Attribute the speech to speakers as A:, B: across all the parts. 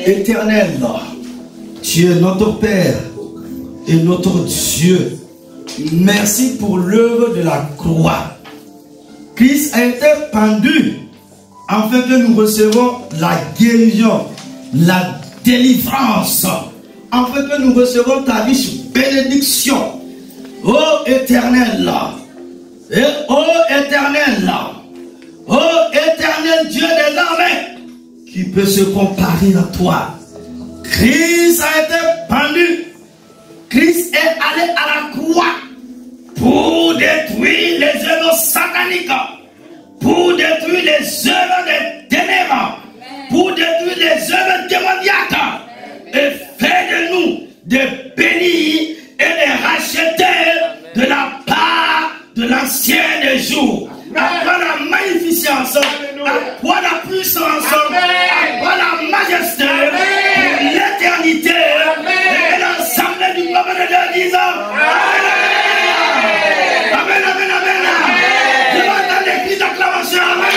A: Éternel, tu es notre Père et notre Dieu. Merci pour l'œuvre de la croix. Christ a été pendu afin que nous recevons la guérison, la délivrance, afin que nous recevons ta riche bénédiction. Ô Éternel, et ô Éternel, ô Éternel Dieu des armées, qui peut se comparer à toi? Christ a été pendu. Christ est allé à la croix pour détruire les œuvres sataniques, pour détruire les œuvres des ténèbres, pour détruire les œuvres démoniaques et faire de nous des bénis et des rachetés de la part de l'ancien des jours. À toi la magnificence, à toi la puissance, à toi la majesté, pour l'éternité, et l'ensemble du peuple de Dieu disant Amen, Amen, Amen, Amen. Je vais entendre des cris d'acclamation. Amen,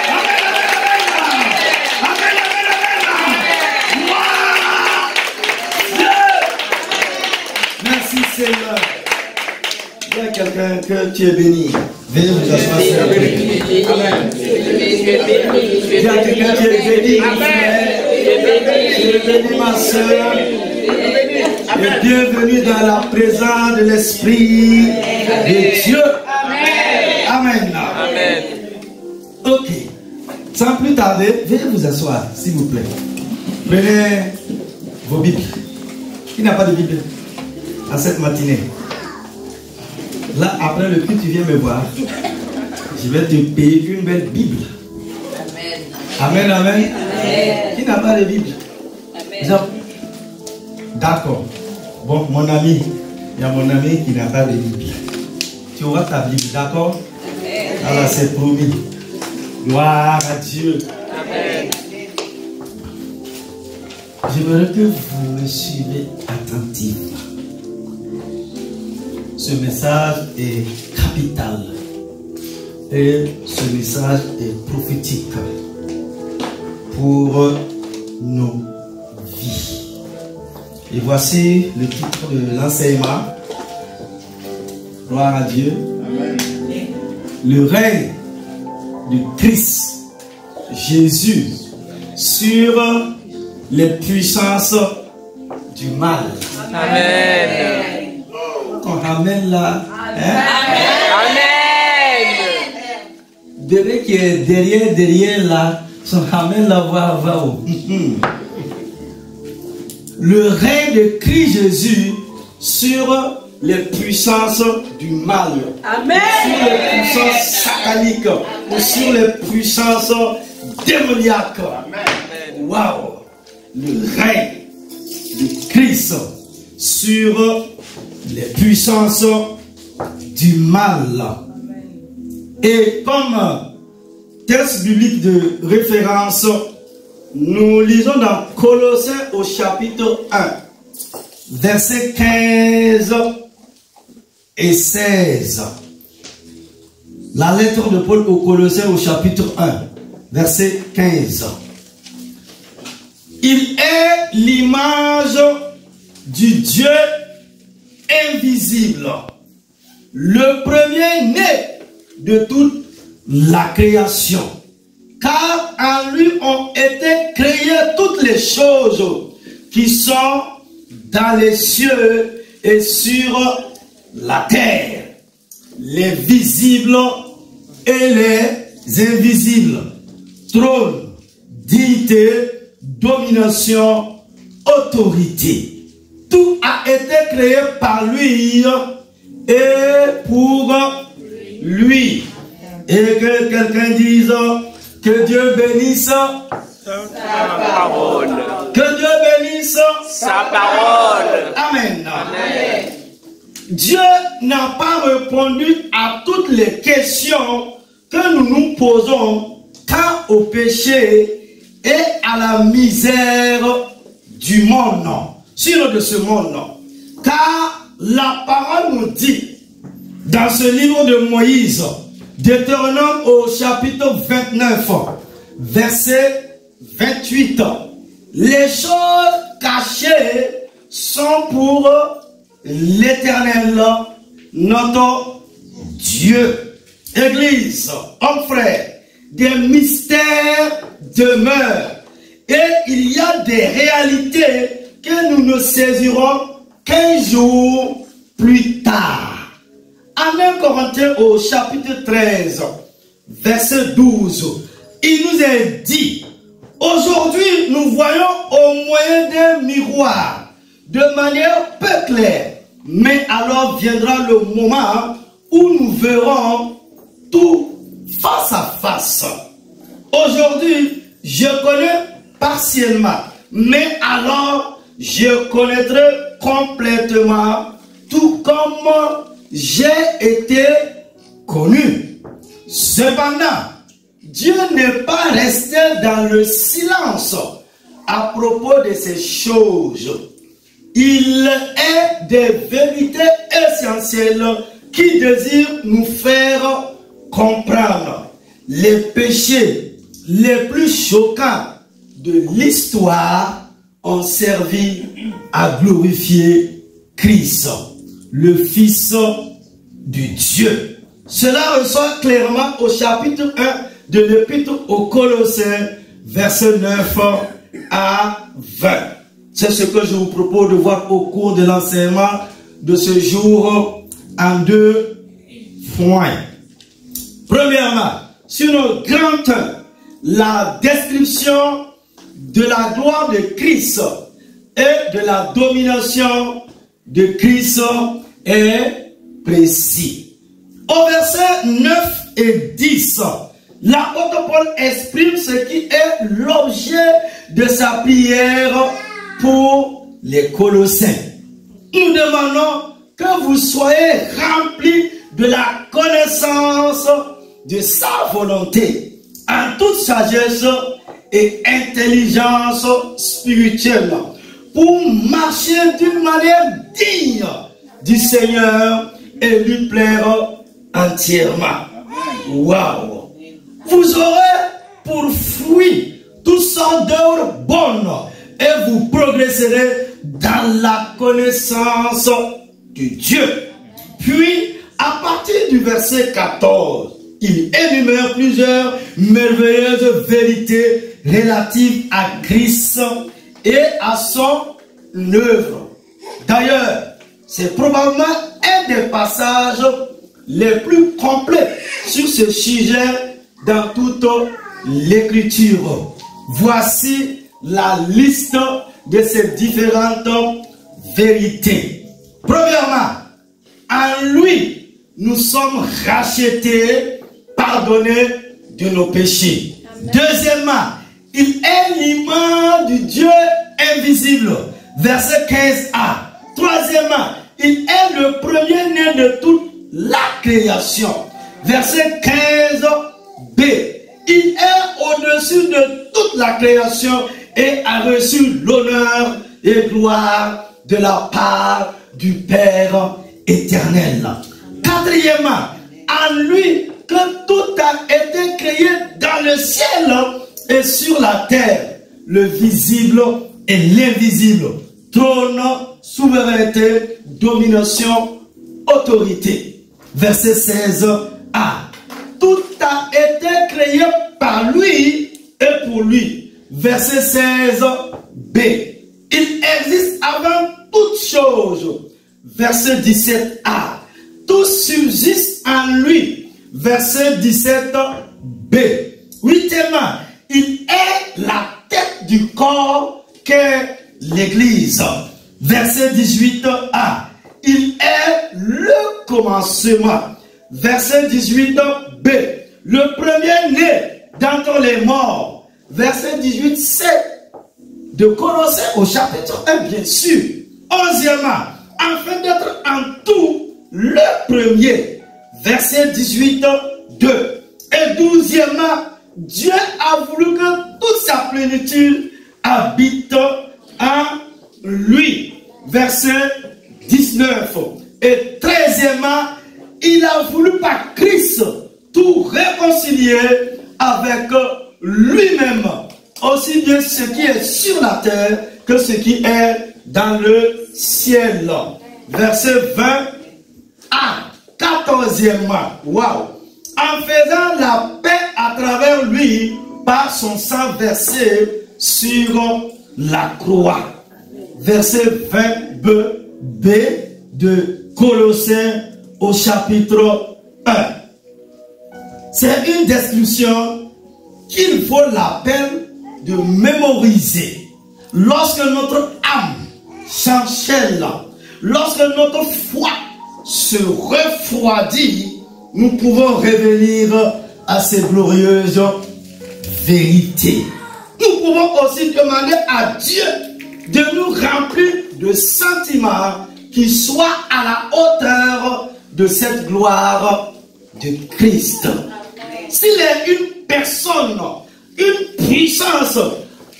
A: Amen, Amen, Amen, Amen, Amen. Merci Seigneur. Il y a quelqu'un que tu es béni. Veuillez vous asseoir. Amen. Il y a quelqu'un qui est béni. Tu es béni ma soeur. Et bienvenue dans la présence de l'Esprit de Dieu. Amen. Amen. Ok. Sans plus tarder, veuillez vous asseoir, s'il vous plaît. Prenez vos Bibles. Qui n'a pas de Bible à cette matinée? Là, après le culte, tu viens me voir. Je vais te payer une belle Bible. Amen. Amen, amen. Qui n'a pas de Bible? Amen. D'accord. Bon, mon ami, il y a mon ami qui n'a pas de Bible. Tu auras ta Bible, d'accord? Alors, c'est promis. Gloire à Dieu. Amen. J'aimerais que vous me suivez attentivement. Ce message est capital et ce message est prophétique pour nos vies. Et voici le titre de l'enseignement. Gloire à Dieu. Amen. Le règne de Christ Jésus sur les puissances du mal. Amen. On ramène là. Hein? Amen. Derrière qui est derrière là, on ramène là, va où? Le règne de Christ Jésus sur les puissances du mal. Amen. Sur les puissances sataniques ou sur les puissances démoniaques. Amen. Waouh. Le règne de Christ sur les puissances du mal. Amen. Et comme texte biblique de référence, nous lisons dans Colossiens au chapitre 1, versets 15 et 16. La lettre de Paul aux Colossiens au chapitre 1, verset 15. Il est l'image du Dieu invisible, le premier-né de toute la création, car en lui ont été créées toutes les choses qui sont dans les cieux et sur la terre, les visibles et les invisibles, trône, dignité, domination, autorité. Tout a été créé par lui et pour lui. Et que quelqu'un dise que Dieu bénisse sa parole. Que Dieu bénisse sa parole. Amen. Amen. Dieu n'a pas répondu à toutes les questions que nous nous posons quant au péché et à la misère du monde, sinon de ce monde. Car la parole nous dit dans ce livre de Moïse, Deutéronome au chapitre 29, verset 28, Les choses cachées sont pour l'Éternel, notre Dieu. Église, hommes frères, des mystères demeurent. Et il y a des réalités que nous ne saisirons qu'un jour plus tard. En 1 Corinthiens au chapitre 13, verset 12, il nous est dit, aujourd'hui nous voyons au moyen d'un miroir, de manière peu claire, mais alors viendra le moment où nous verrons tout face à face. Aujourd'hui, je connais partiellement, mais alors je connaîtrai complètement, tout comme j'ai été connu. Cependant, Dieu n'est pas resté dans le silence à propos de ces choses. Il est des vérités essentielles qui désirent nous faire comprendre les péchés les plus choquants de l'histoire ont servi à glorifier Christ, le Fils du Dieu. Cela ressort clairement au chapitre 1 de l'Épître aux Colossiens, versets 9 à 20. C'est ce que je vous propose de voir au cours de l'enseignement de ce jour en 2 points. Premièrement, sur nos grands temps, la description de la gloire de Christ et de la domination de Christ est précis. Au verset 9 et 10, l'apôtre Paul exprime ce qui est l'objet de sa prière pour les Colossiens. Nous demandons que vous soyez remplis de la connaissance de sa volonté, en toute sagesse et intelligence spirituelle, pour marcher d'une manière digne du Seigneur et lui plaire entièrement. Waouh! Vous aurez pour fruit toutes sortes d'œuvres bonnes et vous progresserez dans la connaissance de Dieu. Puis, à partir du verset 14, il énumère plusieurs merveilleuses vérités relatives à Christ et à son œuvre. D'ailleurs, c'est probablement un des passages les plus complets sur ce sujet dans toute l'Écriture. Voici la liste de ces différentes vérités. Premièrement, en lui, nous sommes rachetés, pardonnés de nos péchés. Deuxièmement, il est l'image du Dieu invisible. Verset 15a. Troisièmement, il est le premier-né de toute la création. Verset 15b. Il est au-dessus de toute la création et a reçu l'honneur et gloire de la part du Père éternel. Quatrièmement, en lui que tout a été créé dans le ciel et sur la terre, le visible et l'invisible, trône, souveraineté, domination, autorité. Verset 16a. Tout a été créé par lui et pour lui. Verset 16b. Il existe avant toutes choses. Verset 17a. Tout subsiste en lui. Verset 17b. Huitièmement, il est la tête du corps qu'est l'Église. Verset 18a. Il est le commencement. Verset 18b. Le premier-né d'entre les morts. Verset 18c. De Colossiens au chapitre 1, bien sûr. Onzièmement, afin d'être en tout le premier. Verset 18.2. Et douzièmement, Dieu a voulu que toute sa plénitude habite en lui. Verset 19. Et treizièmement, il a voulu par Christ tout réconcilier avec lui-même, aussi bien ce qui est sur la terre que ce qui est dans le ciel. Verset 20 à 14e. Waouh! En faisant la paix à travers lui par son sang versé sur la croix. Verset 20b de Colossiens au chapitre 1. C'est une description qu'il vaut la peine de mémoriser. Lorsque notre âme s'enchaîne, lorsque notre foi se refroidit, nous pouvons revenir à ces glorieuses vérités. Nous pouvons aussi demander à Dieu de nous remplir de sentiments qui soient à la hauteur de cette gloire de Christ. S'il est une personne, une puissance,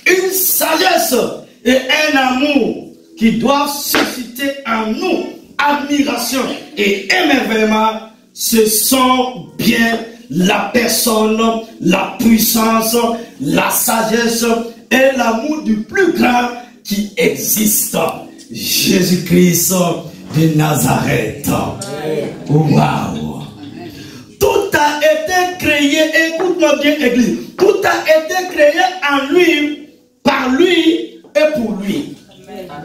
A: une sagesse et un amour qui doivent susciter en nous admiration et émerveillement, ce sont bien la personne, la puissance, la sagesse et l'amour du plus grand qui existe. Jésus-Christ de Nazareth. Waouh! Tout a été créé, écoute-moi bien, Église, tout a été créé en lui, par lui et pour lui.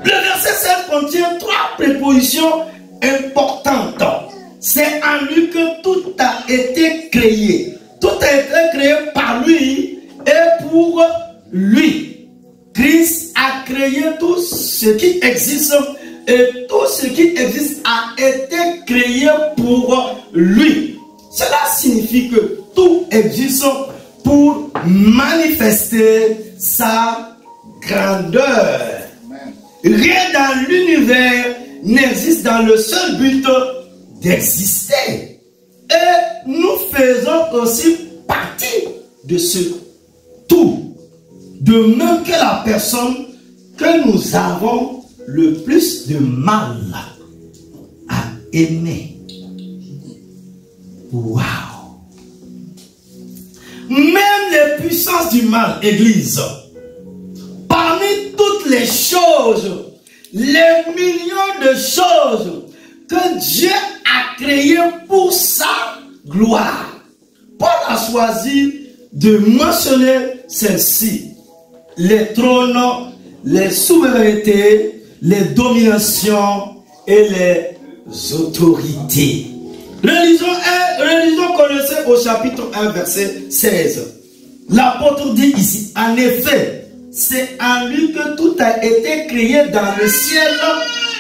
A: Le verset 16 contient 3 prépositions importantes. C'est en lui que tout a été créé. Tout a été créé par lui et pour lui. Christ a créé tout ce qui existe et tout ce qui existe a été créé pour lui. Cela signifie que tout existe pour manifester sa grandeur. Rien dans l'univers n'existe dans le seul but d'exister. Et nous faisons aussi partie de ce tout. De même que la personne que nous avons le plus de mal à aimer. Waouh! Même les puissances du mal, Église, parmi toutes les choses, les millions de choses que Dieu a créées pour sa gloire, Paul a choisi de mentionner celles-ci: les trônes, les souverainetés, les dominations et les autorités. Relisons Colossiens au chapitre 1, verset 16. L'apôtre dit ici, en effet, c'est en lui que tout a été créé dans le ciel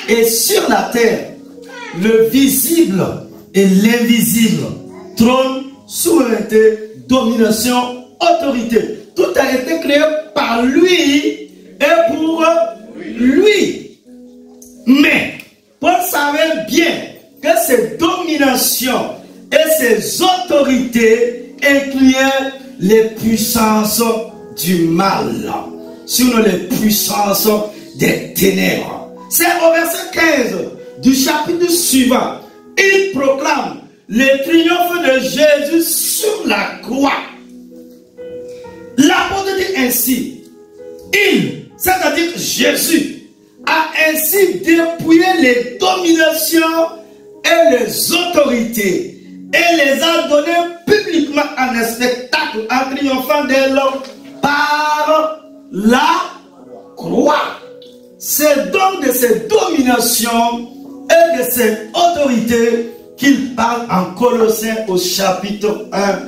A: et sur la terre, le visible et l'invisible, trône, souveraineté, domination, autorité. Tout a été créé par lui et pour lui. Mais Paul savait bien que ces dominations et ces autorités incluaient les puissances du mal, sinon les puissances des ténèbres. C'est au verset 15 du chapitre suivant, il proclame le triomphe de Jésus sur la croix. L'apôtre dit ainsi, c'est-à-dire Jésus, a ainsi dépouillé les dominations et les autorités et les a données publiquement en un spectacle en triomphant d'elles par la croix. C'est donc de ces dominations et de ces autorités qu'il parle en Colossiens au chapitre 1,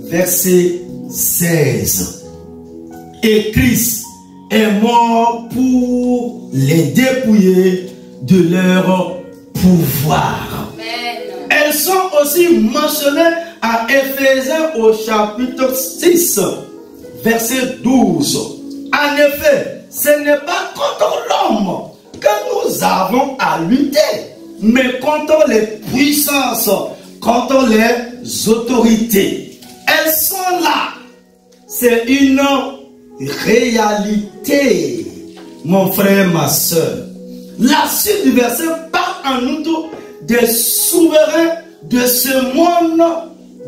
A: verset 16. Et Christ est mort pour les dépouiller de leur pouvoir. Amen. Elles sont aussi mentionnées à Éphésiens au chapitre 6, verset 12. En effet, ce n'est pas contre l'homme que nous avons à lutter, mais contre les puissances, contre les autorités. Elles sont là. C'est une réalité, mon frère, ma soeur. La suite du verset parle en outre des souverains de ce monde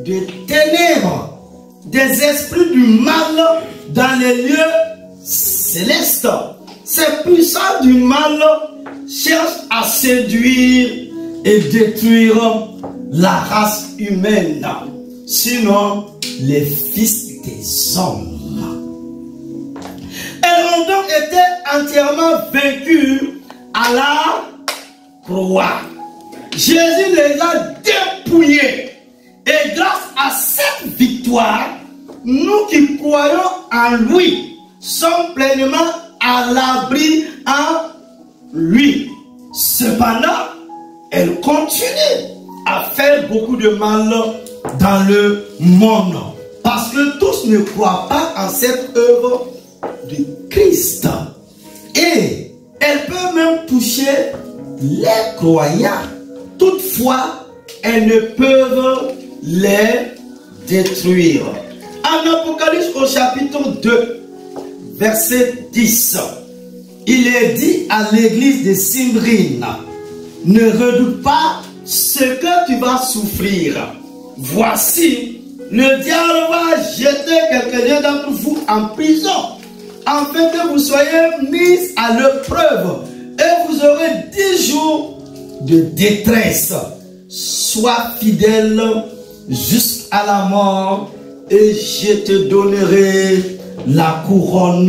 A: de ténèbres, des esprits du mal dans les lieux célestes. Ces puissants du mal cherchent à séduire et détruire la race humaine, sinon les fils des hommes. Elles ont donc été entièrement vaincues à la croix. Jésus les a dépouillés. Et grâce à cette victoire, nous qui croyons en lui sommes pleinement à l'abri en lui. Cependant, elle continue à faire beaucoup de mal dans le monde. Parce que tous ne croient pas en cette œuvre de Christ. Et elle peut même toucher les croyants. Toutefois, elles ne peuvent les détruire. En Apocalypse au chapitre 2, verset 10, il est dit à l'église de Smyrne, ne redoute pas ce que tu vas souffrir. Voici, le diable va jeter quelqu'un d'entre vous en prison, afin que vous soyez mis à l'épreuve, et vous aurez 10 jours de détresse. Sois fidèle jusqu'à la mort, et je te donnerai la couronne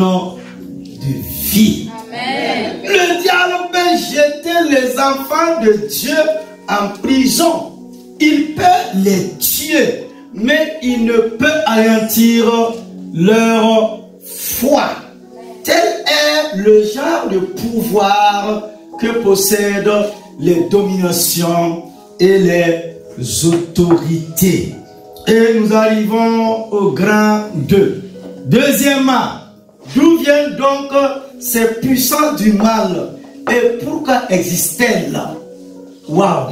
A: de vie. Amen. Le diable peut jeter les enfants de Dieu en prison. Il peut les tuer, mais il ne peut anéantir leur foi. Tel est le genre de pouvoir que possèdent les dominations et les autorités. Et nous arrivons au grand 2. Deuxièmement, d'où viennent donc ces puissances du mal et pourquoi existent-elles? Waouh!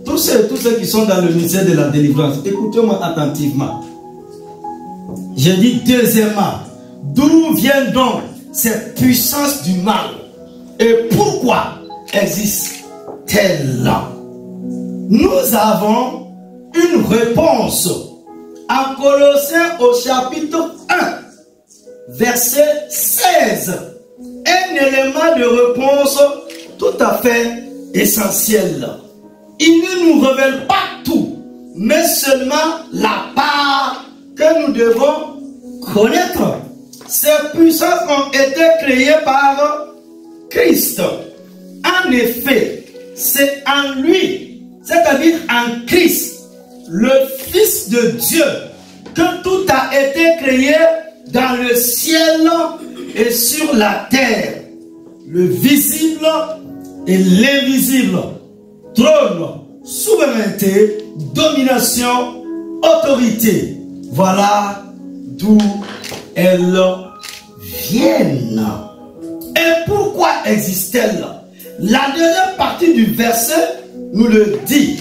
A: Tous ceux qui sont dans le ministère de la délivrance, écoutez-moi attentivement. J'ai dit deuxièmement, d'où viennent donc ces puissances du mal et pourquoi existent-elles? Nous avons une réponse en Colossiens au chapitre 1, verset 16. Un élément de réponse tout à fait essentiel. Il ne nous révèle pas tout, mais seulement la part que nous devons connaître. Ces puissances ont été créées par Christ. En effet, c'est en lui, c'est-à-dire en Christ, le Fils de Dieu, que tout a été créé dans le ciel et sur la terre, le visible et l'invisible, trône, souveraineté, domination, autorité. Voilà d'où elles viennent. Et pourquoi existent-elles? La deuxième partie du verset nous le dit.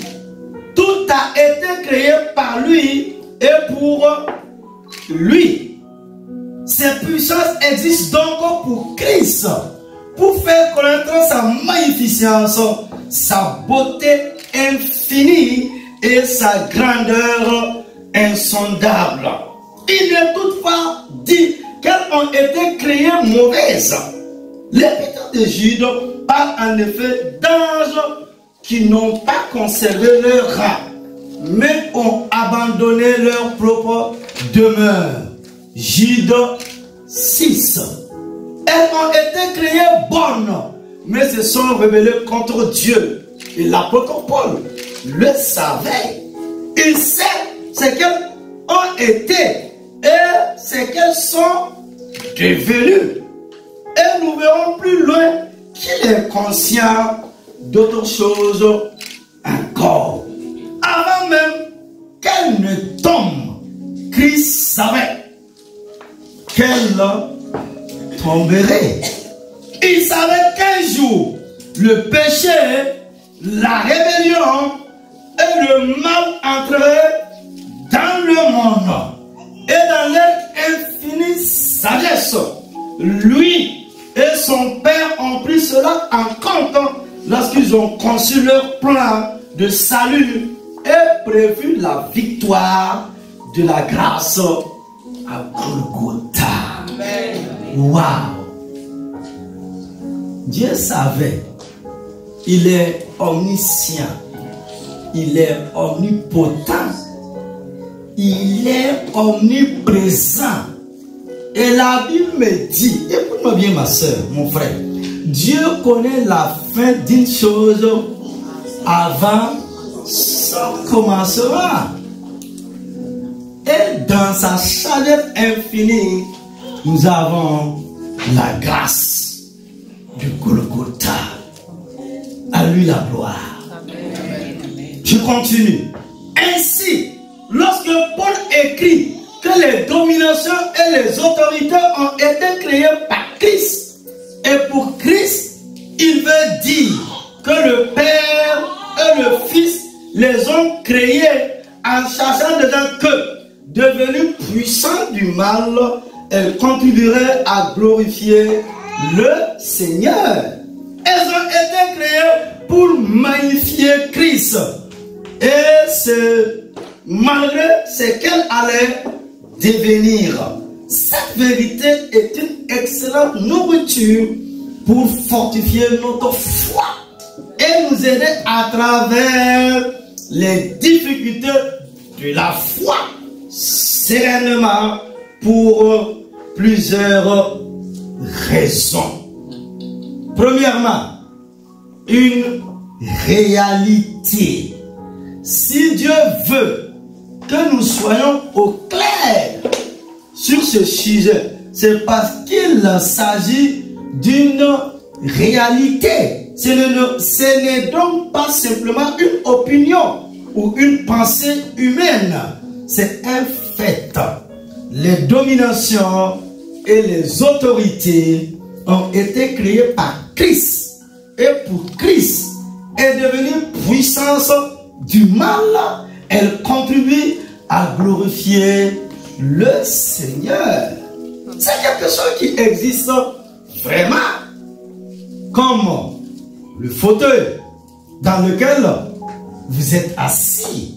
A: Tout a été créé par lui et pour lui. Ces puissances existent donc pour Christ, pour faire connaître sa magnificence, sa beauté infinie et sa grandeur insondable. Il n'est toutefois dit qu'elles ont été créées mauvaises. L'épître de Jude parle en effet d'anges qui n'ont pas conservé leur rang, mais ont abandonné leur propre demeure. Jude 6. Elles ont été créées bonnes, mais se sont rebellées contre Dieu. Et l'apôtre Paul le savait. Il sait ce qu'elles ont été et ce qu'elles sont devenues. Et nous verrons plus loin qu'il est conscient d'autre chose encore. Avant même qu'elle ne tombe, Christ savait qu'elle tomberait. Il savait qu'un jour, le péché, la rébellion et le mal entreraient dans le monde. Et dans leur infinie sagesse, lui et son Père ont pris cela en compte lorsqu'ils ont conçu leur plan de salut et prévu la victoire de la grâce à Golgotha. Amen. Waouh! Dieu savait. Il est omniscient. Il est omnipotent. Il est omniprésent. Et la Bible me dit, écoute-moi bien ma soeur, mon frère, Dieu connaît la fin d'une chose avant son commencement. Et dans sa chaleur infinie, nous avons la grâce du Golgotha. À lui la gloire. Je continue. Ainsi, lorsque Paul écrit que les dominations et les autorités ont été créées par Christ, et pour Christ, il veut dire que le Père et le Fils les ont créés en sachant déjà que, devenus puissants du mal, elles contribueraient à glorifier le Seigneur. Elles ont été créées pour magnifier Christ. Et c'est malgré ce qu'elles allaient devenir. Cette vérité est une excellente nourriture pour fortifier notre foi et nous aider à travers les difficultés de la foi sereinement pour plusieurs raisons. Premièrement, une réalité. Si Dieu veut que nous soyons au clair sur ce sujet, c'est parce qu'il s'agit d'une réalité. Ce n'est donc pas simplement une opinion ou une pensée humaine. C'est un fait. Les dominations et les autorités ont été créées par Christ. Et pour Christ est devenue puissance du mal, elle contribue à glorifier le Seigneur. C'est quelque chose qui existe vraiment, comme le fauteuil dans lequel vous êtes assis,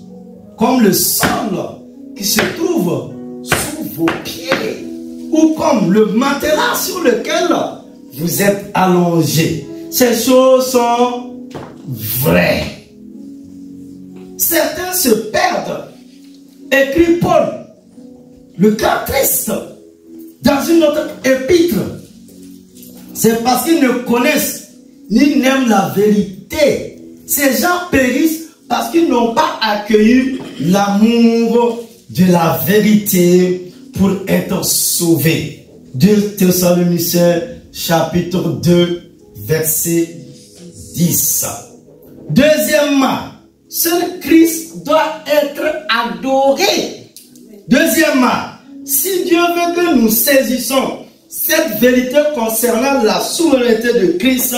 A: comme le sol qui se trouve sous vos pieds, ou comme le matelas sur lequel vous êtes allongé. Ces choses sont vraies. Certains se perdent, écrit Paul, le cœur triste, dans une autre épître. C'est parce qu'ils ne connaissent ni n'aiment la vérité. Ces gens périssent parce qu'ils n'ont pas accueilli l'amour de la vérité pour être sauvés. 2 Thessaloniciens chapitre 2 verset 10. Deuxièmement, seul Christ doit être adoré. Deuxièmement, si Dieu veut que nous saisissons cette vérité concernant la souveraineté de Christ,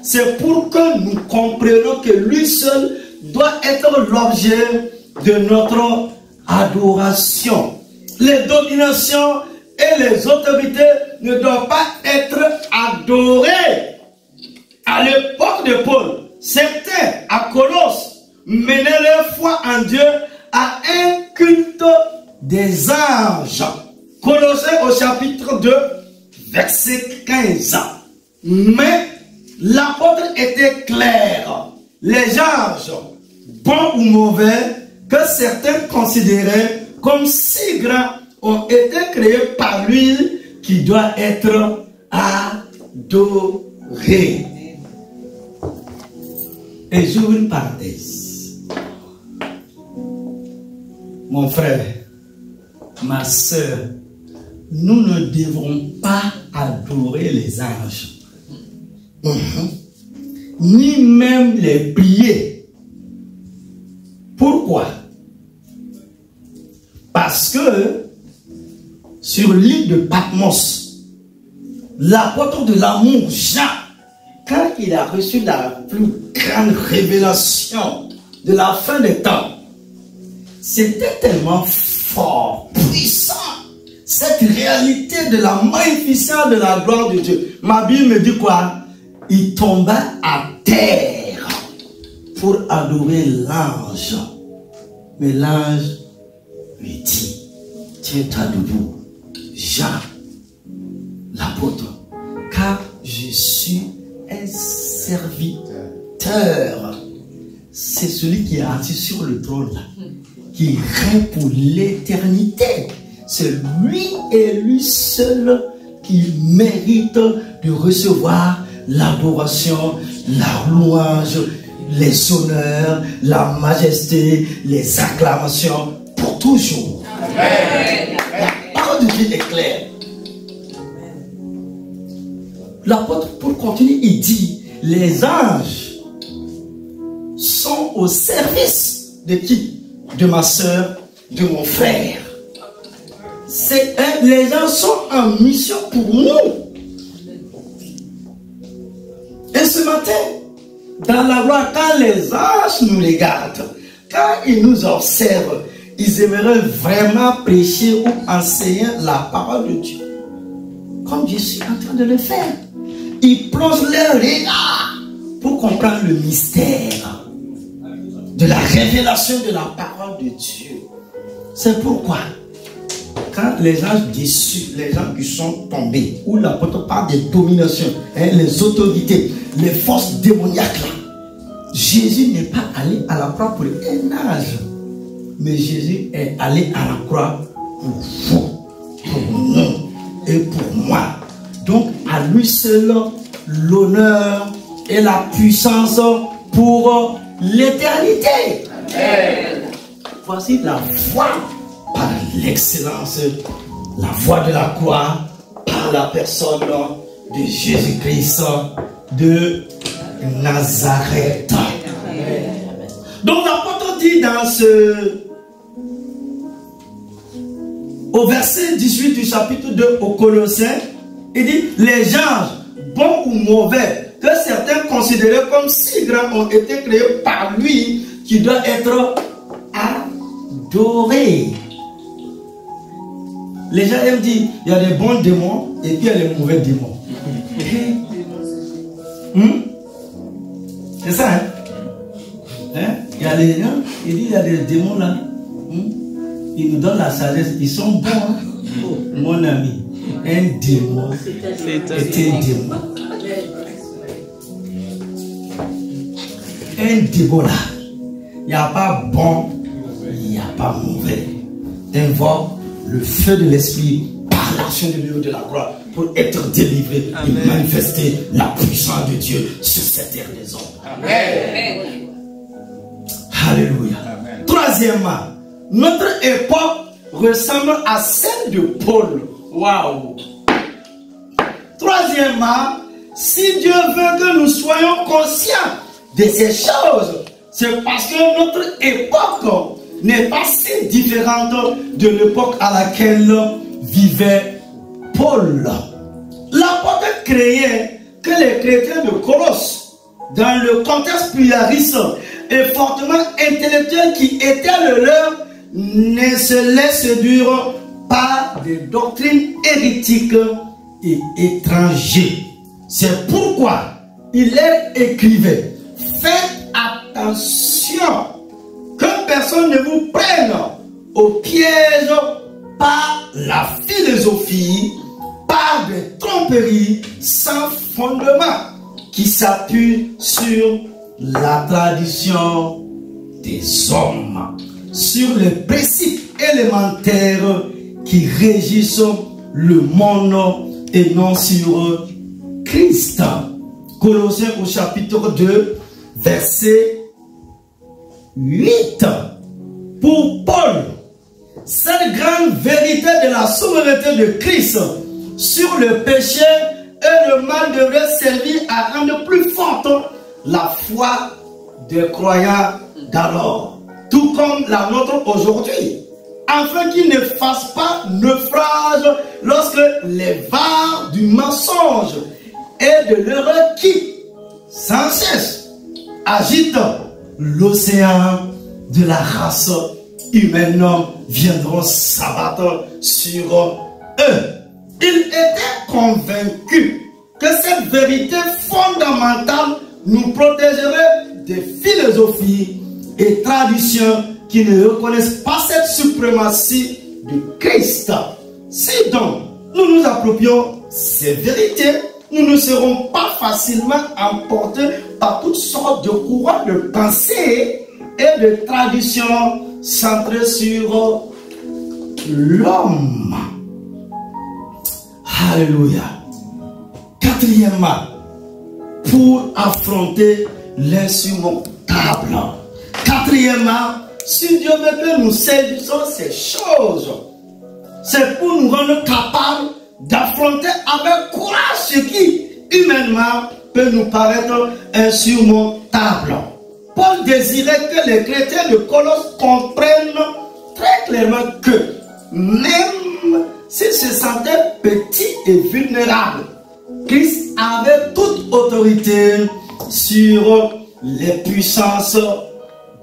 A: c'est pour que nous comprenions que lui seul doit être l'objet de notre adoration. Les dominations et les autorités ne doivent pas être adorées. À l'époque de Paul, certains à Colosse menaient leur foi en Dieu à un culte des anges. Colossiens au chapitre 2, verset 15. Mais l'apôtre était clair. Les anges, bons ou mauvais, que certains considéraient comme si grands, ont été créés par lui, qui doit être adoré. Et j'ouvre une parenthèse. Mon frère, ma soeur, nous ne devrons pas adorer les anges. Ni même les prier. Pourquoi? Parce que sur l'île de Patmos, l'apôtre de l'amour, Jean, quand il a reçu la plus grande révélation de la fin des temps, c'était tellement fort, puissant, cette réalité de la magnificence de la gloire de Dieu. Ma Bible me dit quoi? Il tomba à terre pour adorer l'ange. Mais l'ange lui dit, tiens-toi debout. Jean, l'apôtre, car je suis un serviteur. C'est celui qui est assis sur le trône là, qui règne pour l'éternité. C'est lui et lui seul qui mérite de recevoir l'adoration, la louange, les honneurs, la majesté, les acclamations pour toujours. Amen. La parole de Dieu est claire. L'apôtre, pour continuer, il dit, les anges sont au service de qui? De ma soeur, de mon frère. Les anges sont en mission pour nous. Et ce matin, dans la gloire, quand les anges nous regardent, quand ils nous observent, ils aimeraient vraiment prêcher ou enseigner la parole de Dieu, comme je suis en train de le faire. Ils plongent leur regard pour comprendre le mystère de la révélation de la parole de Dieu. C'est pourquoi, quand les anges déçus, les gens qui sont tombés, où l'apôtre parle des dominations, les autorités, les forces démoniaques là, Jésus n'est pas allé à la croix pour un âge, mais Jésus est allé à la croix pour vous, pour nous et pour moi. Donc à lui seul l'honneur et la puissance pour l'éternité. Voici la voie par l'excellence, la voie de la croix par la personne de Jésus-Christ de Nazareth. Donc l'apôtre dit au verset 18 du chapitre 2 au Colossiens, il dit, les anges, bons ou mauvais, que certains considéraient comme si grands, ont été créés par lui, qui doit être adoré. Les gens aiment dire, il y a des bons démons et puis il y a les mauvais démons. C'est ça, hein? Il y a les gens, il dit, il y a des démons là. Ils nous donnent la sagesse, ils sont bons. Hein? Oh, mon ami, un démon est un démon. Un démon là, il n'y a pas bon, il n'y a pas mauvais. Invoque le feu de l'esprit par l'action de l'eau de la gloire pour être délivré et manifester la puissance de Dieu sur cette terre des hommes. Amen. Alléluia. Amen. Troisièmement, notre époque ressemble à celle de Paul. Waouh. Troisièmement, si Dieu veut que nous soyons conscients de ces choses, c'est parce que notre époque n'est pas si différente de l'époque à laquelle vivait Paul. L'apôtre craignait que les chrétiens de Colosse, dans le contexte pluraliste et fortement intellectuel qui était le leur, ne se laissent séduire par des doctrines hérétiques et étrangères. C'est pourquoi il leur écrivait, faites attention que personne ne vous prenne au piège par la philosophie, par des tromperies sans fondement qui s'appuient sur la tradition des hommes, sur les principes élémentaires qui régissent le monde et non sur Christ. Colossiens au chapitre 2, verset 8. Pour Paul, cette grande vérité de la souveraineté de Christ sur le péché et le mal devrait servir à rendre plus forte la foi des croyants d'alors, tout comme la nôtre aujourd'hui, afin qu'ils ne fassent pas naufrage lorsque les vagues du mensonge et de l'erreur qui, sans cesse, agitent l'océan de la race humaine viendront s'abattre sur eux. Il était convaincu que cette vérité fondamentale nous protégerait des philosophies et traditions qui ne reconnaissent pas cette suprématie de Christ. Si donc nous nous approprions ces vérités, nous ne serons pas facilement emportés par toutes sortes de courants de pensée et de traditions centrées sur l'homme. Alléluia. Quatrièmement, pour affronter l'insurmontable. Quatrièmement, si Dieu veut que nous saisissons ces choses, c'est pour nous rendre capables d'affronter avec courage ce qui, humainement, peut nous paraître insurmontable. Paul désirait que les chrétiens de Colosse comprennent très clairement que, même s'ils se sentaient petits et vulnérables, Christ avait toute autorité sur les puissances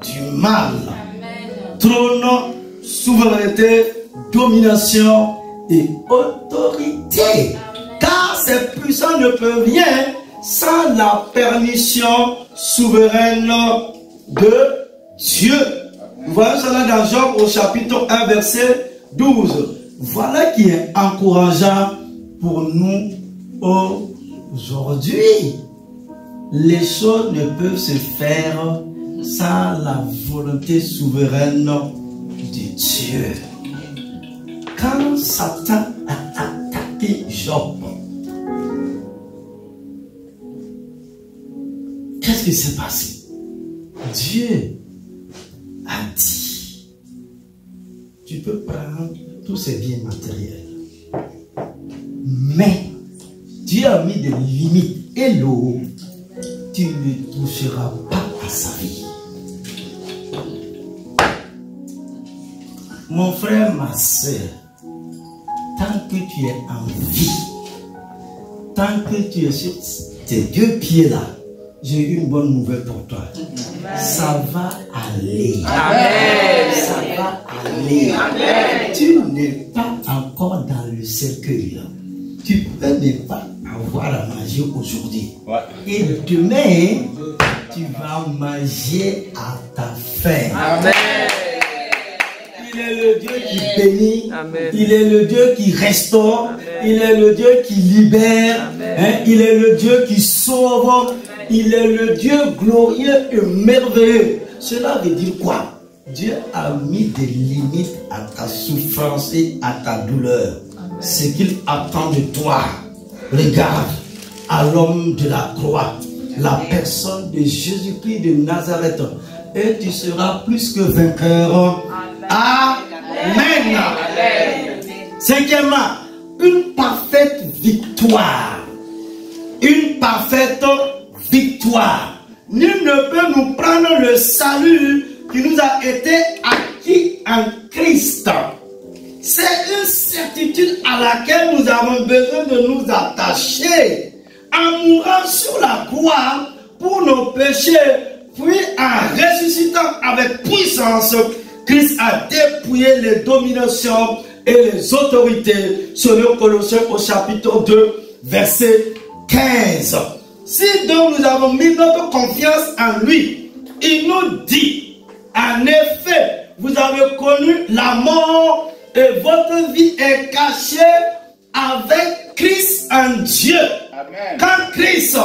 A: du mal. Amen. Trône, souveraineté, domination et autorité. Amen. Car ces puissants ne peuvent rien sans la permission souveraine de Dieu. Nous voyons cela dans Job au chapitre 1 verset 12. Voilà qui est encourageant pour nous aujourd'hui. Les choses ne peuvent se faire sans la volonté souveraine de Dieu. Quand Satan a attaqué Job, qu'est-ce qui s'est passé? Dieu a dit, tu peux prendre tous ces biens matériels, mais Dieu a mis des limites et l'eau, tu ne toucheras pas à sa vie. Mon frère, ma soeur, tant que tu es en vie, tant que tu es sur tes deux pieds là, j'ai une bonne nouvelle pour toi. Ça va aller. Amen. Ça va aller. Amen. Tu n'es pas encore dans le cercueil. Tu peux ne pas avoir à manger aujourd'hui. Ouais. Et demain, tu vas manger à ta faim. Amen. Il est le Dieu qui bénit. Amen. Il est le Dieu qui restaure. Amen. Il est le Dieu qui libère. Hein? Il est le Dieu qui sauve. Amen. Il est le Dieu glorieux et merveilleux. Cela veut dire quoi? Dieu a mis des limites à ta souffrance et à ta douleur. Amen. Ce qu'il attend de toi. Regarde à l'homme de la croix, la personne de Jésus-Christ de Nazareth, et tu seras plus que vainqueur. Amen. Amen. Cinquièmement, une parfaite victoire. Une parfaite victoire. Nul ne peut nous prendre le salut qui nous a été acquis en Christ. C'est une certitude à laquelle nous avons besoin de nous attacher. En mourant sur la croix pour nos péchés, puis en ressuscitant avec puissance, Christ a dépouillé les dominations et les autorités, selon Colossiens au chapitre 2, verset 15. Si donc nous avons mis notre confiance en lui, il nous dit, en effet, vous avez connu la mort et votre vie est cachée avec Christ en Dieu. Amen. Quand Christ,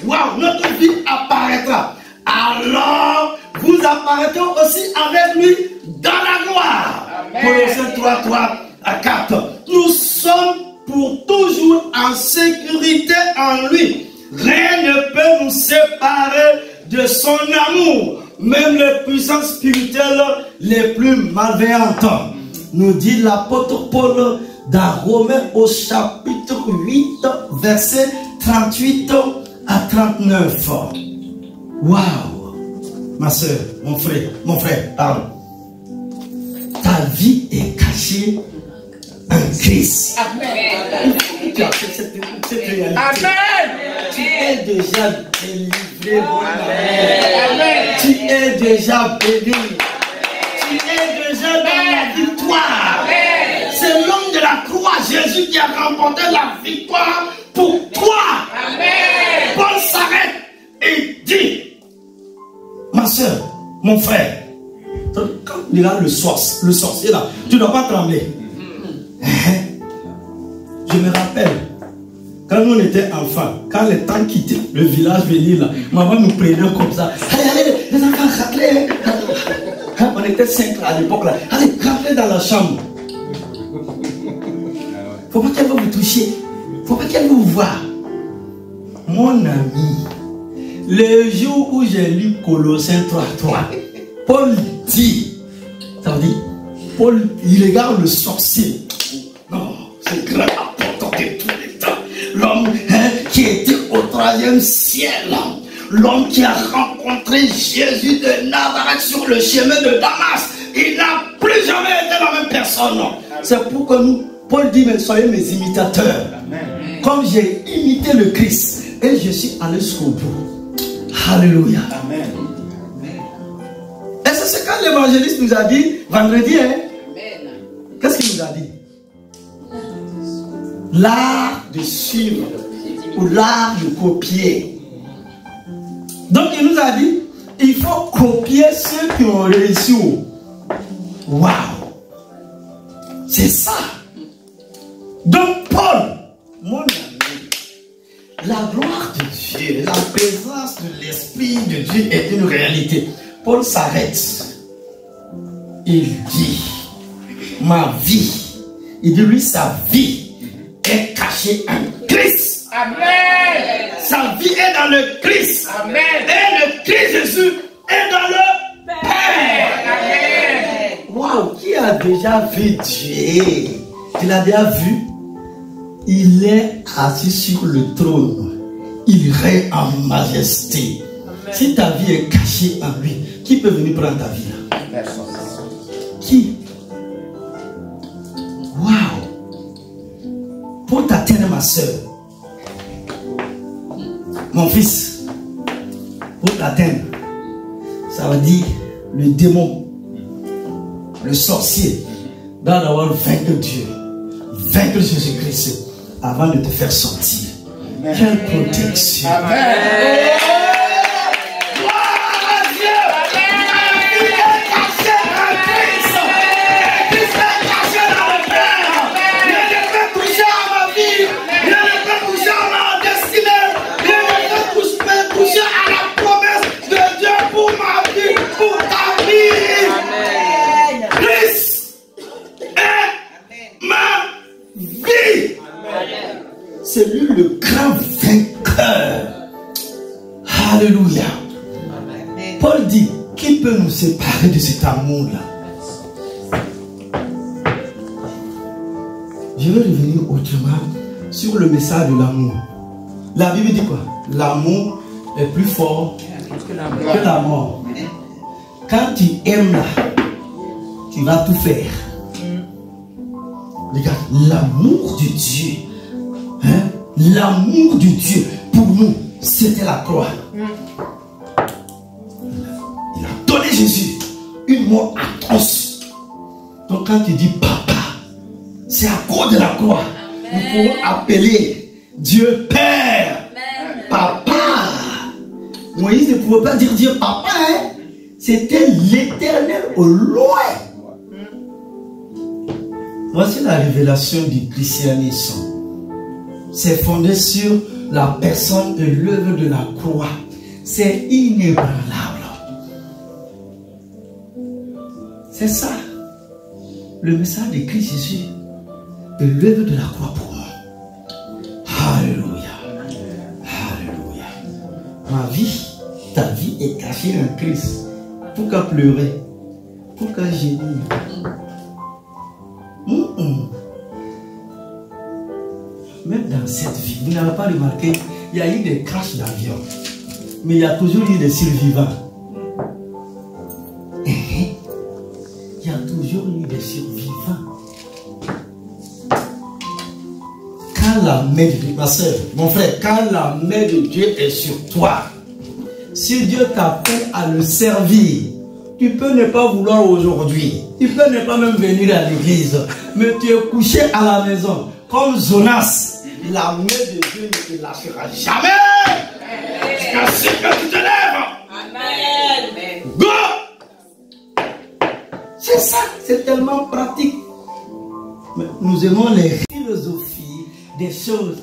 A: notre vie apparaîtra, alors vous apparaîtrez aussi avec lui dans la gloire. Colossiens 3, 3 à 4. Nous sommes pour toujours en sécurité en lui. Rien ne peut nous séparer de son amour. Même les puissances spirituelles les plus malveillantes. Nous dit l'apôtre Paul dans Romains au chapitre 8, verset 38 à 39. Waouh! Ma soeur, mon frère, pardon. Ta vie est cachée en Christ. Amen. Tu as fait cette réalité. Amen. Tu es déjà délivré. Amen. Tu es déjà béni. Tu es déjà dans la victoire. C'est l'homme de la croix, Jésus, qui a remporté la victoire pour toi. Amen. Paul s'arrête et dit, ma soeur, mon frère, quand il a le sorcier là, tu ne dois pas trembler. Je me rappelle, Quand on était enfants, quand le temps quittait le village venir là, maman nous prenait comme ça. Allez, les enfants, rappelez. On était 5 à l'époque là. Allez, rappelez dans la chambre. Faut pas qu'elle va vous toucher. Faut pas qu'elle vous voie. Mon ami, le jour où j'ai lu Colossiens 3:3, Paul dit, ça veut dire, Paul, il regarde le sorcier. Non, c'est grand apôtre de tous les temps. L'homme qui était au 3e ciel. L'homme qui a rencontré Jésus de Nazareth sur le chemin de Damas. Il n'a plus jamais été la même personne. C'est pourquoi nous, Paul dit, mais soyez mes imitateurs. Amen. Comme j'ai imité le Christ et je suis allé jusqu'au bout. Alléluia. Amen. Et c'est ce que l'évangéliste nous a dit vendredi. Hein? Qu'est-ce qu'il nous a dit? L'art de suivre ou l'art de copier. Donc il nous a dit, il faut copier ceux qui ont réussi. Waouh! C'est ça. Donc Paul, mon ami, la gloire de Dieu, la présence de l'Esprit de Dieu est une réalité. Paul s'arrête. Il dit, ma vie, il dit lui, sa vie est cachée en Christ. Amen. Sa vie est dans le Christ. Amen. Et le Christ Jésus est dans le Père. Amen. Waouh, qui a déjà vu Dieu? Tu l'as déjà vu? Il est assis sur le trône. Il règne en majesté. Amen. Si ta vie est cachée en lui, qui peut venir prendre ta vie là? Personne. Qui? Waouh! Pour t'atteindre, ma soeur, mon fils, pour t'atteindre, ça veut dire le démon, le sorcier, doit avoir vaincu Dieu, vaincre Jésus-Christ avant de te faire sortir. Amen. Quelle protection! Amen. C'est lui le grand vainqueur. Alléluia. Amen. Paul dit, qui peut nous séparer de cet amour-là? Je vais revenir autrement sur le message de l'amour. La Bible dit quoi? L'amour est plus fort que la mort. Quand tu aimes là, tu vas tout faire. Regarde, l'amour de Dieu. Hein? L'amour de Dieu pour nous, c'était la croix. Il a donné Jésus une mort atroce. Donc quand tu dis papa, c'est à cause de la croix. Nous pouvons appeler Dieu Père. Amen. Papa. Moïse ne pouvait pas dire Dieu papa. Hein? C'était l'Éternel au loin. Voici la révélation du christianisme. C'est fondé sur la personne et l'œuvre de la croix. C'est inébranlable. C'est ça. Le message de Christ Jésus et l'œuvre de la croix pour moi. Alléluia. Alléluia. Ma vie, ta vie est cachée en Christ. Pourquoi pleurer? Pourquoi gémir? Même dans cette vie, vous n'avez pas remarqué, il y a eu des crashs d'avion, mais il y a toujours eu des survivants. Il y a toujours eu des survivants. Quand la main de Dieu, ma soeur, mon frère, quand la main de Dieu est sur toi, si Dieu t'appelle à le servir, tu peux ne pas vouloir aujourd'hui, tu peux ne pas même venir à l'église, mais tu es couché à la maison, comme Jonas. La main de Dieu ne te lâchera jamais. Jusqu'à ce que tu te lèves. Amen. Go. C'est ça, c'est tellement pratique. Mais nous aimons les philosophies des choses.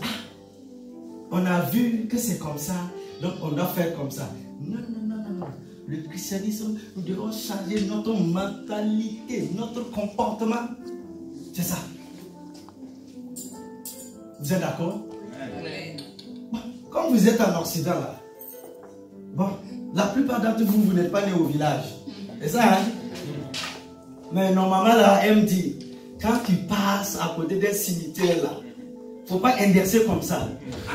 A: on a vu que c'est comme ça, donc on doit faire comme ça. Non, non, non, non, non. Le christianisme, nous devons changer notre mentalité, notre comportement. C'est ça. Vous êtes d'accord? Bon, comme vous êtes en Occident là, bon, la plupart d'entre vous, vous n'êtes pas nés au village. C'est ça, hein? Mais normalement là, elle me dit, quand tu passes à côté des cimetières là, il ne faut pas inverser comme ça.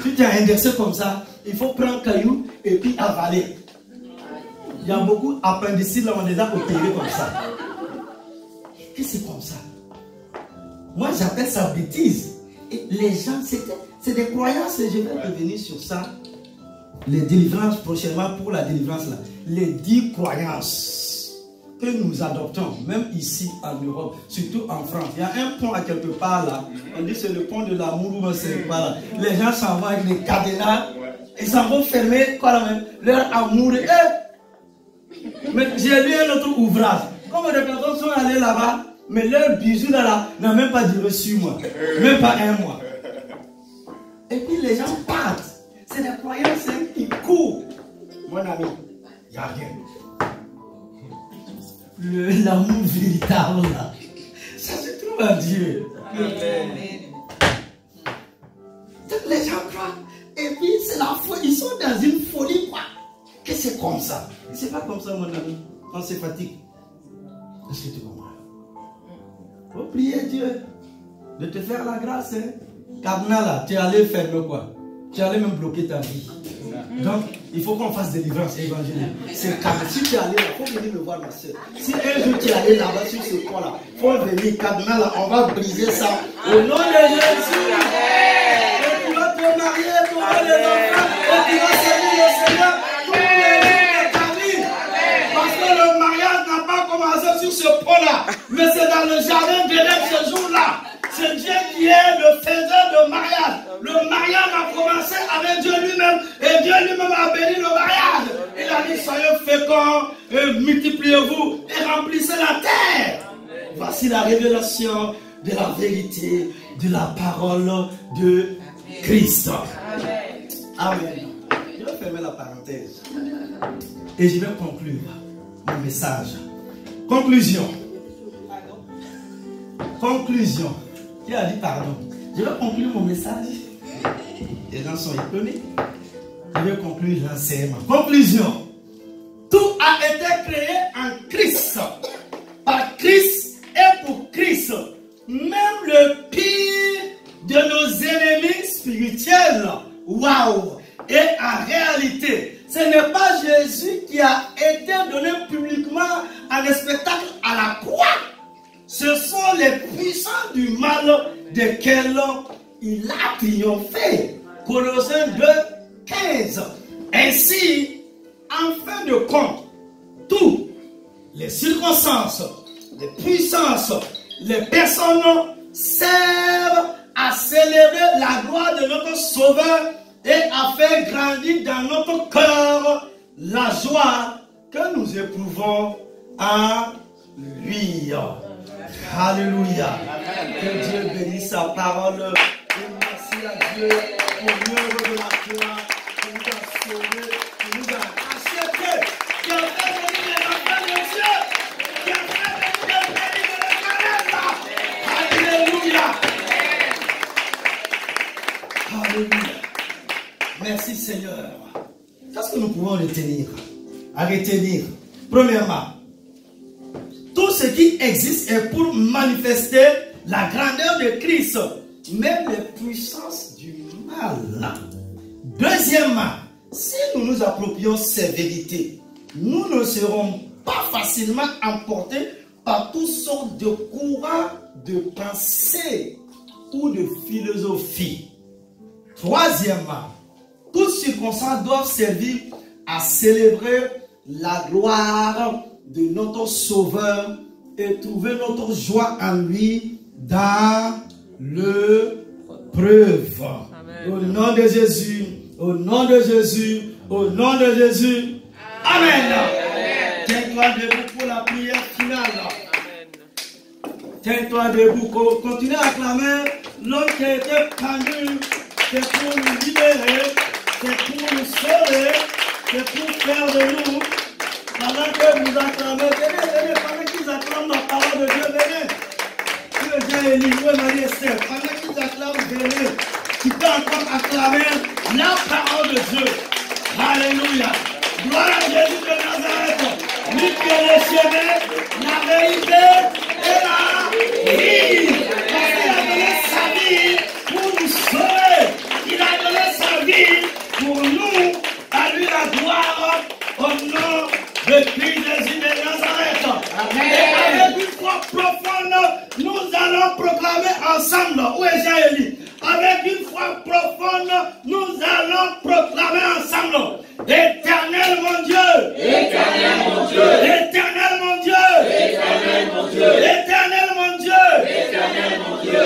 A: Si tu as inversé comme ça, il faut prendre un caillou et puis avaler. Il y a beaucoup d'appendicites là, on les a opérés comme ça. Et c'est comme ça. Moi j'appelle ça bêtise. Et les gens, c'est des croyances, et je vais revenir sur ça. Les délivrances prochainement pour la délivrance là. Les 10 croyances que nous adoptons, même ici en Europe, surtout en France. Il y a un pont à quelque part là, on dit c'est le pont de l'amour ou c'est pas là. Les gens s'en vont avec des cadenas, ils s'en vont fermer quoi là même, leur amour. Mais j'ai lu un autre ouvrage. Comme les personnes sont allées là-bas, mais leur bisou là n'a même pas duré 6 mois, même pas 1 mois. Et puis les gens partent. C'est des croyances qui courent. Mon ami, il n'y a rien. L'amour véritable là, ça se trouve en Dieu. Amen. Donc les gens croient. Et puis c'est la foi. Ils sont dans une folie quoi. Que c'est comme ça. C'est pas comme ça mon ami. Quand c'est fatigue. Est-ce que tu comprends? Faut prier Dieu de te faire la grâce. Hein? Cardinal là, tu es allé faire quoi? Tu es allé même bloquer ta vie. Donc, il faut qu'on fasse délivrance évangélique. C'est calme. Si tu es allé là, il faut venir me voir, ma soeur. Si un jour tu es allé là-bas sur ce point-là, il faut venir, cardinal là, on va briser ça. Au nom de Jésus. Et tu vas te marier, tu auras les enfants, et tu vas servir le Seigneur tous les jours de ta vie. Parce que le mariage n'a pas commencé sur ce point-là, mais c'est dans le jardin d'Éden ce jour-là. C'est Dieu qui est le faiseur de mariage. Le mariage a commencé avec Dieu lui-même. Et Dieu lui-même a béni le mariage. Il a dit, soyez féconds, et multipliez-vous et remplissez la terre. Voici la révélation de la vérité, de la parole de Christ. Amen. Je vais fermer la parenthèse. Et je vais conclure mon message. Conclusion. Conclusion. Qui a dit pardon? Je vais conclure mon message. Les gens sont étonnés. Je vais conclure l'enseignement. Conclusion. Tout a été créé en Christ. Par Christ et pour Christ. Même le pire de nos ennemis spirituels. Waouh! Et en réalité, ce n'est pas Jésus qui a été donné publiquement en spectacle à la croix. Ce sont les puissants du mal desquels il a triomphé. Colossiens 2, 15. Ainsi, en fin de compte, toutes les circonstances, les puissances, les personnes servent à célébrer la gloire de notre Sauveur et à faire grandir dans notre cœur la joie que nous éprouvons en lui. Alléluia. Que Dieu bénisse sa parole. Et merci à Dieu pour l'œuvre de la croix qui nous a sauvés, qui nous a achetés, qui a fait venir les enfants de Dieu, qui a fait venir les bénis de l'éternel. Alléluia. Alléluia. Merci Seigneur. Qu'est-ce que nous pouvons retenir? À retenir. Premièrement, tout ce qui existe est pour manifester la grandeur de Christ, même les puissances du mal. Deuxièmement, si nous nous approprions ces vérités, nous ne serons pas facilement emportés par toutes sortes de courants de pensée ou de philosophie. Troisièmement, toutes circonstances doivent servir à célébrer la gloire de notre Sauveur et trouver notre joie en lui dans l'épreuve. Au nom de Jésus, au nom de Jésus, au nom de Jésus. Amen. Tiens-toi debout pour la prière finale. Tiens-toi debout, continue à acclamer l'homme qui a été pendu c'est pour nous libérer, c'est pour nous sauver, c'est pour faire de nous, pendant que nous acclamons, venez, pendant qu'ils acclament la parole de Dieu, venez. Que Jean Élie, Marie-Esther, pendant qu'ils acclament, venez. Tu peux encore acclamer la parole de Dieu. Alléluia. Gloire à Jésus de Nazareth. Lui qui est le chemin, la vérité et la vie. Parce qu'il a donné sa vie pour nous sauver. Il a donné sa vie pour nous. À lui la gloire au nom de Christ Jésus de Nazareth. Amen. Et avec une foi profonde, nous allons proclamer ensemble. Où est Jean-Élie? Avec une foi profonde, nous allons proclamer ensemble. Éternel mon Dieu. Éternel mon Dieu. Éternel mon Dieu. Éternel mon Dieu. Éternel mon Dieu. Éternel mon Dieu.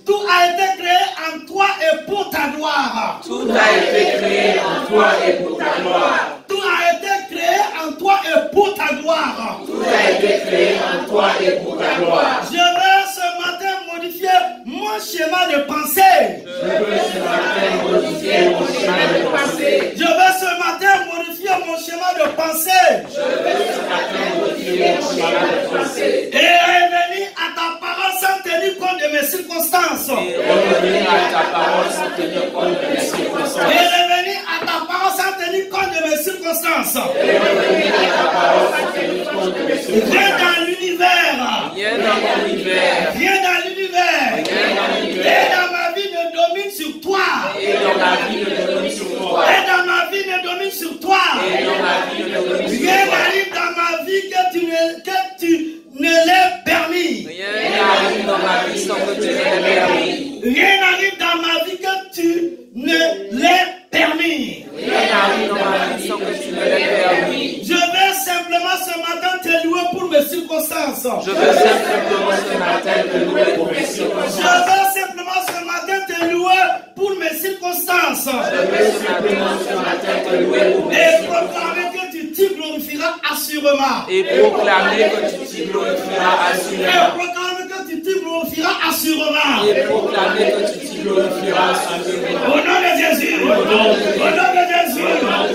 A: Tout a été créé en toi et pour ta gloire. Tout a été créé en toi et pour ta gloire. Tout a été créé en toi et pour ta gloire. Tout a été créé en toi et pour ta gloire. Je vais ce matin modifier mon schéma de pensée. Je vais ce matin modifier mon schéma de pensée. Je vais ce matin modifier mon schéma de pensée. Je vais ce matin modifier mon schéma de pensée. Et revenir à ta parole sans tenir compte de mes circonstances. Et revenir à ta parole sans tenir compte de mes circonstances. Et revenir à ta parole sans tenir compte de mes circonstances. Et revenir à ta parole sans tenir compte de mes circonstances. Viens dans l'univers. Viens dans l'univers. Viens dans l'univers. Viens dans l'univers. Et dans ma vie ne domine sur toi. Et dans ma vie ne domine sur toi. Et dans ma vie ne domine sur toi. Et dans ma vie ne domine sur toi. Rien n'arrive dans ma vie que tu ne l'aies permis. Rien n'arrive dans ma vie sans que tu ne l'aies permis. Rien n'arrive dans ma vie que tu ne l'aies permis. Rien n'arrive dans ma vie sans que tu ne l'aies permis. Je vais simplement ce matin te louer pour mes circonstances. Je vais simplement ce matin te louer pour mes circonstances. Je vais simplement ce matin te louer pour mes circonstances. Je vais simplement ce matin te louer pour mes circonstances. Et proclamer que tu t'y glorifieras assurément. Et proclamer que tu t'y glorifieras assurément. Et proclamer que tu t'y glorifieras assurément. Et proclamer que tu t'y glorifieras assurément. Au nom de Jésus. Au nom de Jésus. Au nom de Jésus. Au nom de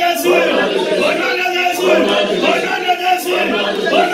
A: Jésus. Au nom de Jésus. Au nom de Jésus. Au nom de Jésus.